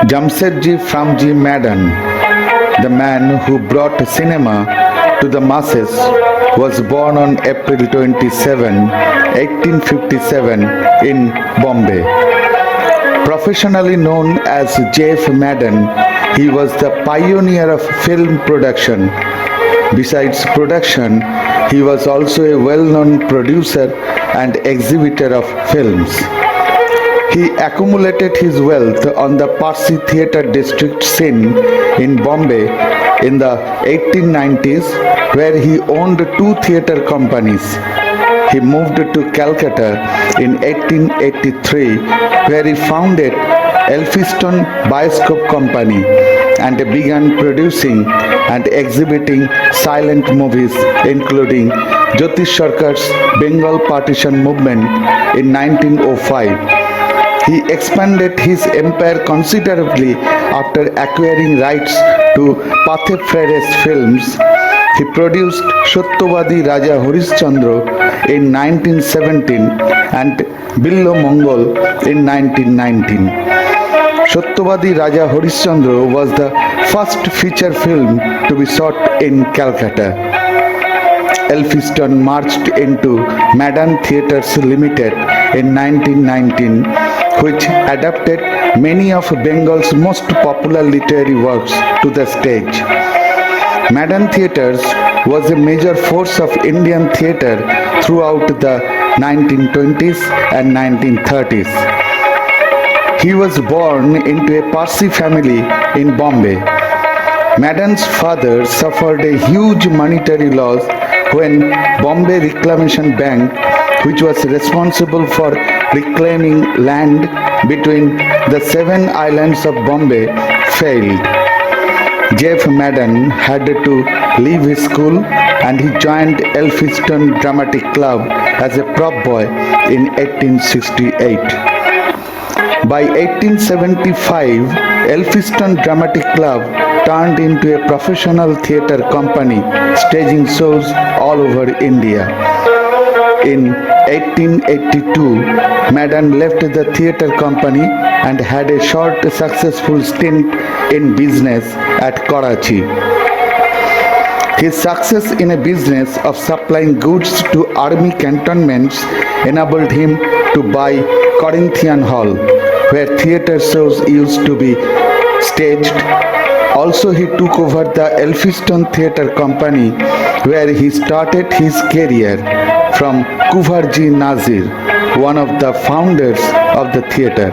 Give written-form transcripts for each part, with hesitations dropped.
Jamshedji Framji Madan, the man who brought cinema to the masses, was born on April 27, 1857 in Bombay. Professionally known as J.F. Madan, he was the pioneer of film production. Besides production, he was also a well-known producer and exhibitor of films. He accumulated his wealth on the Parsi theatre district scene in Bombay in the 1890s, where he owned two theatre companies. He moved to Calcutta in 1883, where he founded Elphinstone Bioscope Company and began producing and exhibiting silent movies, including Jyotish Sarkar's Bengal Partition Movement in 1905. He expanded his empire considerably after acquiring rights to Pathe Frere's films. He produced Satyavadi Raja Harishchandra in 1917 and Billo Mongol in 1919. Satyavadi Raja Harishchandra was the first feature film to be shot in Calcutta. Elphinstone marched into Madan Theatres Limited in 1919, which adapted many of Bengal's most popular literary works to the stage. Madan Theatres was a major force of Indian theatre throughout the 1920s and 1930s. He was born into a Parsi family in Bombay. Madan's father suffered a huge monetary loss when Bombay Reclamation Bank, which was responsible for reclaiming land between the 7 islands of Bombay, failed. J.F. Madan had to leave his school and he joined Elphinstone Dramatic Club as a prop boy in 1868. By 1875, Elphinstone Dramatic Club turned into a professional theatre company, staging shows all over India. In 1882, Madan left the theatre company and had a short successful stint in business at Karachi. His success in a business of supplying goods to army cantonments enabled him to buy Corinthian Hall, where theatre shows used to be staged. Also, he took over the Elphinstone Theatre Company, where he started his career from Kuvarji Nazir, one of the founders of the theatre.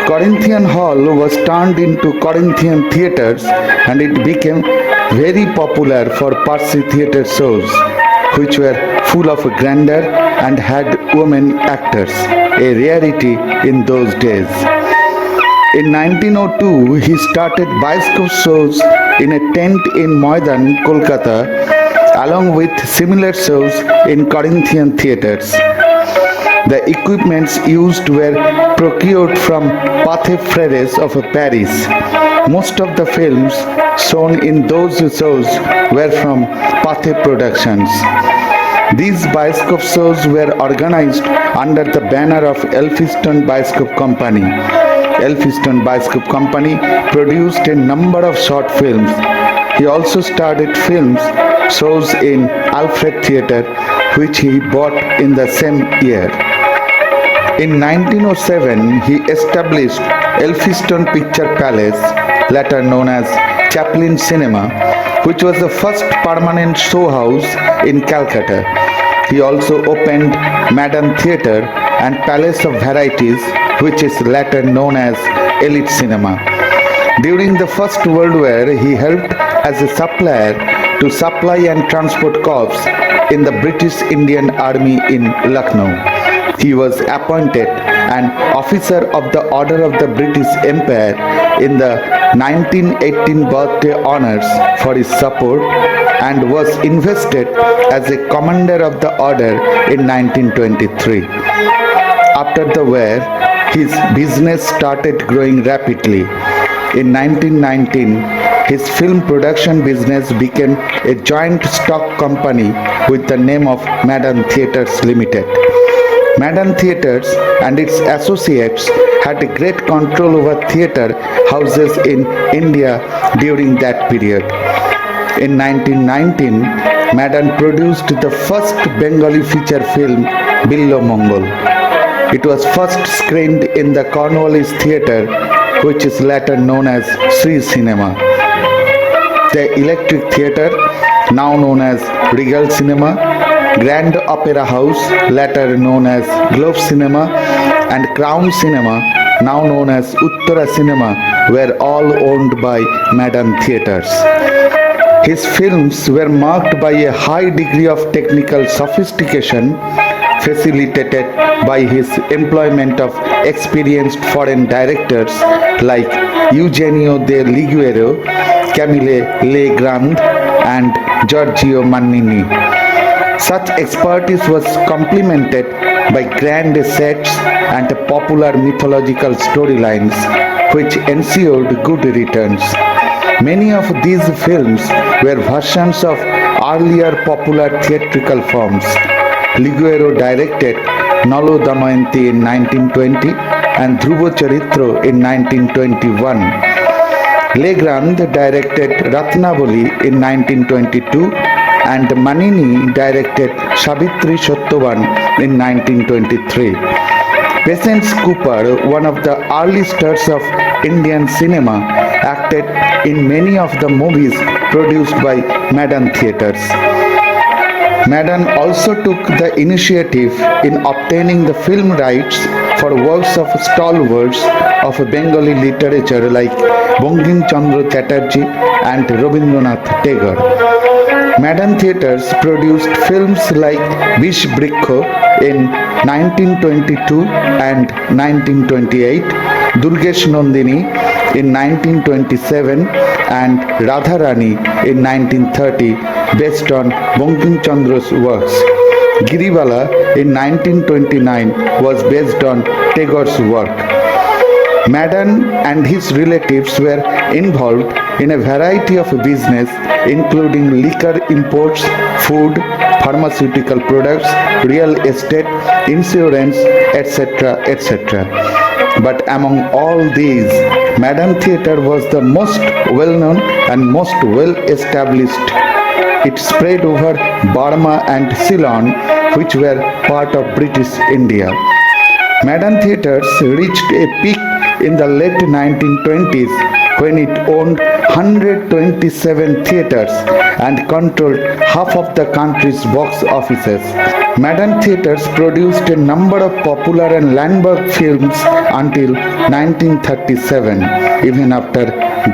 Corinthian Hall was turned into Corinthian Theatres and it became very popular for Parsi theatre shows, which were full of grandeur and had women actors, a rarity in those days. In 1902, he started bioscope shows in a tent in Madan, Kolkata, along with similar shows in Corinthian theatres. The equipments used were procured from Pathe Freres of Paris. Most of the films shown in those shows were from Pathe Productions. These bioscope shows were organized under the banner of Elphinstone Bioscope Company. Elphinstone Bioscope Company produced a number of short films. He also started films shows in Alfred Theatre, which he bought in the same year. In 1907, he established Elphinstone Picture Palace, later known as Chaplin Cinema, which was the first permanent show house in Calcutta. He also opened Madan Theatre and Palace of Varieties, which is later known as Elite Cinema. During the First World War, he helped as a supplier to supply and transport corps in the British Indian Army in Lucknow. He was appointed an officer of the Order of the British Empire in the 1918 birthday honors for his support and was invested as a commander of the order in 1923. After the war, his business started growing rapidly. In 1919, his film production business became a joint stock company with the name of Madan Theatres Limited. Madan Theatres and its associates had a great control over theatre houses in India during that period. In 1919, Madan produced the first Bengali feature film, Billo Mongol. It was first screened in the Cornwallis Theatre, which is later known as Sri Cinema. The Electric Theatre, now known as Regal Cinema, Grand Opera House, later known as Globe Cinema, and Crown Cinema, now known as Uttara Cinema, were all owned by Madan Theatres. His films were marked by a high degree of technical sophistication, facilitated by his employment of experienced foreign directors like Eugenio de Liguero, Camille Legrand, and Giorgio Mannini. Such expertise was complemented by grand sets and popular mythological storylines, which ensured good returns. Many of these films were versions of earlier popular theatrical forms. Liguero directed Nalo Damayanti in 1920 and Dhruvo Charitro in 1921. Legrand directed Ratnavali in 1922 and Mannini directed Savitri Satyavan in 1923. Patience Cooper, one of the early stars of Indian cinema, acted in many of the movies produced by Madan Theatres. Madan also took the initiative in obtaining the film rights for works of stalwarts of Bengali literature like Bankim Chandra Chatterjee and Rabindranath Tagore. Madan Theatres produced films like Vish Brikho in 1922 and 1928, Durgesh Nandini in 1927 and Radharani in 1930 based on Bankim Chandra's works. Giribala in 1929 was based on Tagore's work. Madan and his relatives were involved in a variety of business including liquor imports, food, pharmaceutical products, real estate, insurance, etc. etc. But among all these, Madan Theatre was the most well-known and most well-established. It spread over Burma and Ceylon, which were part of British India. Madan Theatres reached a peak in the late 1920s when it owned 127 theatres and controlled half of the country's box offices. Madan Theatres produced a number of popular and landmark films until 1937, even after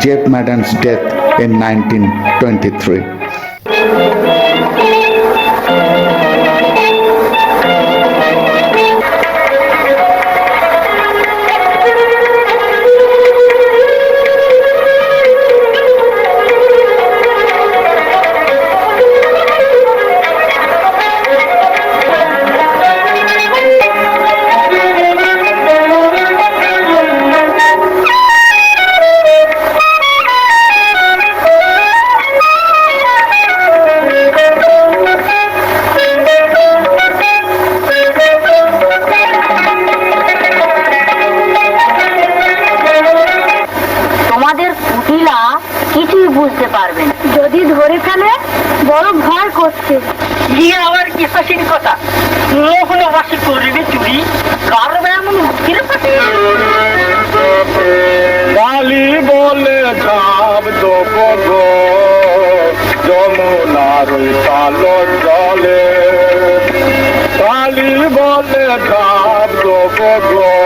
Jeff Madan's death in 1923. বুঝতে পারবে না, যদি ধরে ফেলে বড় ভয় করছে। গিয়ে আবার কিসাসির কথা হলো বাসে করবি চুরি কারবে এমন উকিল কালি বলে যাব দেবো যমুনার কালো জলে কালি বলে যাব দেবো